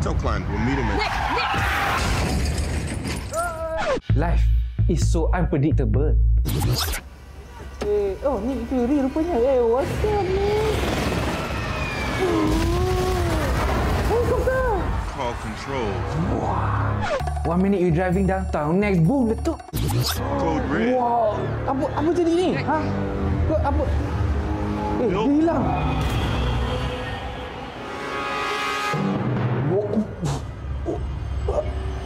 your client. We'll meet him at... Life is so unpredictable. Oh, ni Fury rupanya. What's up, man? Call control. Wow. 1 minute you driving downtown, next boom, letup. Code red. Wow. Apa jadi ni? Ha? Apa? Dia hilang.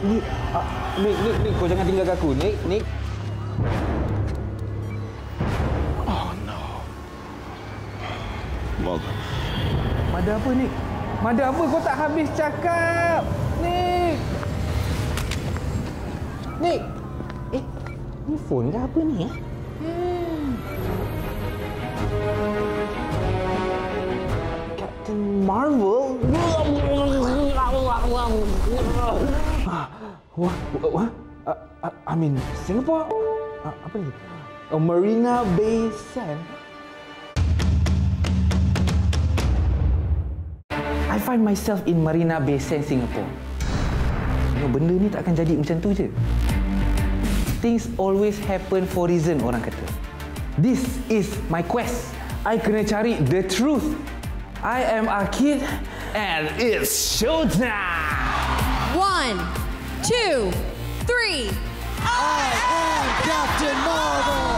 Nick, kau jangan tinggalkan aku, Nick. Oh, no. Mother. Mada apa, Nick? Mada apa? Kau tak habis cakap. Nick! Ni phone ke apa ni? Captain Marvel? What? I'm in Singapore? Apa ni? Marina Bay Sands? I find myself in Marina Bay Sands, Singapore. Benda ni tak akan jadi macam tu je. Things always happen for reason, orang kata. This is my quest. I kena cari the truth. I am Akid and it's showtime! 1, 2, 3. I am Captain Marvel!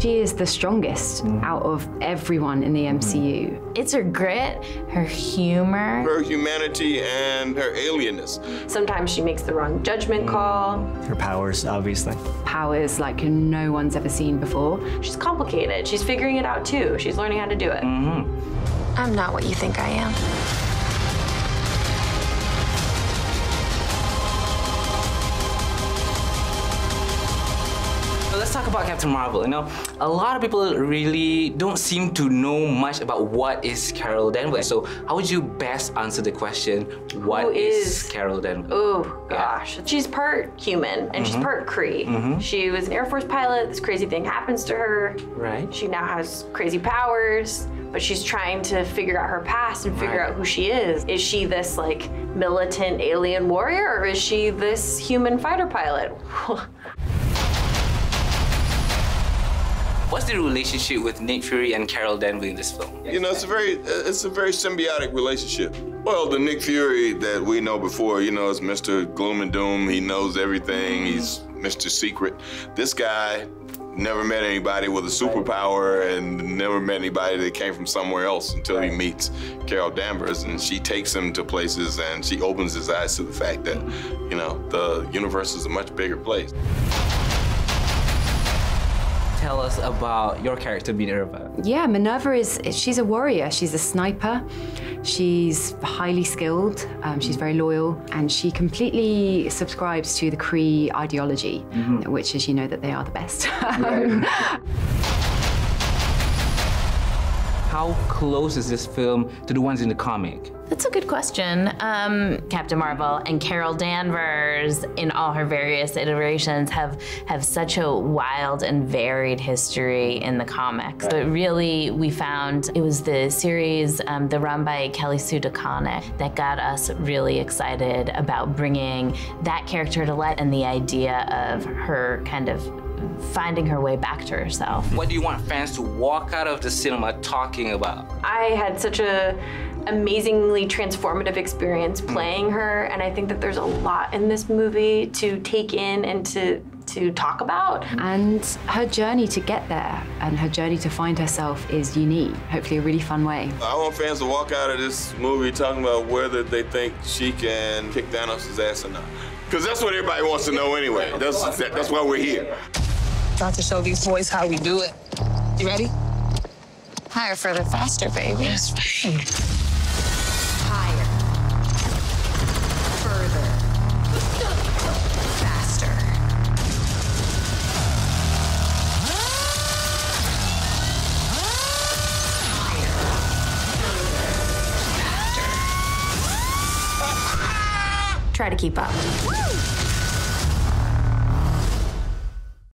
She is the strongest out of everyone in the MCU. It's her grit, her humor, Her humanity and her alienness. sometimes she makes the wrong judgment call. Her powers, obviously. Powers like no one's ever seen before. She's complicated. She's figuring it out too. She's learning how to do it. I'm not what you think I am. Let's talk about Captain Marvel. You know, a lot of people really don't seem to know much about what is Carol Danvers. So how would you best answer the question, what is Carol Danvers? Oh gosh, she's part human and she's part Kree. She was an Air Force pilot. This crazy thing happens to her. Right. She now has crazy powers, but she's trying to figure out her past and figure out who she is. Is she this like militant alien warrior, or is she this human fighter pilot? What's the relationship with Nick Fury and Carol Danvers in this film? You know, it's a very symbiotic relationship. Well, the Nick Fury that we know before, you know, is Mr. Gloom and Doom. He knows everything. He's Mr. Secret. This guy never met anybody with a superpower and never met anybody that came from somewhere else until he meets Carol Danvers, and she takes him to places and she opens his eyes to the fact that, you know, the universe is a much bigger place. Tell us about your character, Minerva. Yeah, Minerva she's a warrior. She's a sniper. She's highly skilled. She's very loyal, and she completely subscribes to the Kree ideology, which is, you know, that they are the best. How close is this film to the ones in the comic? That's a good question. Captain Marvel and Carol Danvers, in all her various iterations, have such a wild and varied history in the comics. But really, we found it was the series, the run by Kelly Sue DeConnick, that got us really excited about bringing that character to light and the idea of her kind of finding her way back to herself. What do you want fans to walk out of the cinema talking about? I had such a amazingly transformative experience playing her, and I think that there's a lot in this movie to take in and to talk about. And her journey to get there and her journey to find herself is unique, hopefully a really fun way. I want fans to walk out of this movie talking about whether they think she can kick Thanos' ass or not. Because that's what everybody wants to know anyway. That's why we're here. About to show these boys how we do it. You ready? Higher, further, faster, baby. Yes, baby. Higher. Further. Faster. Higher. Further. Faster. Try to keep up.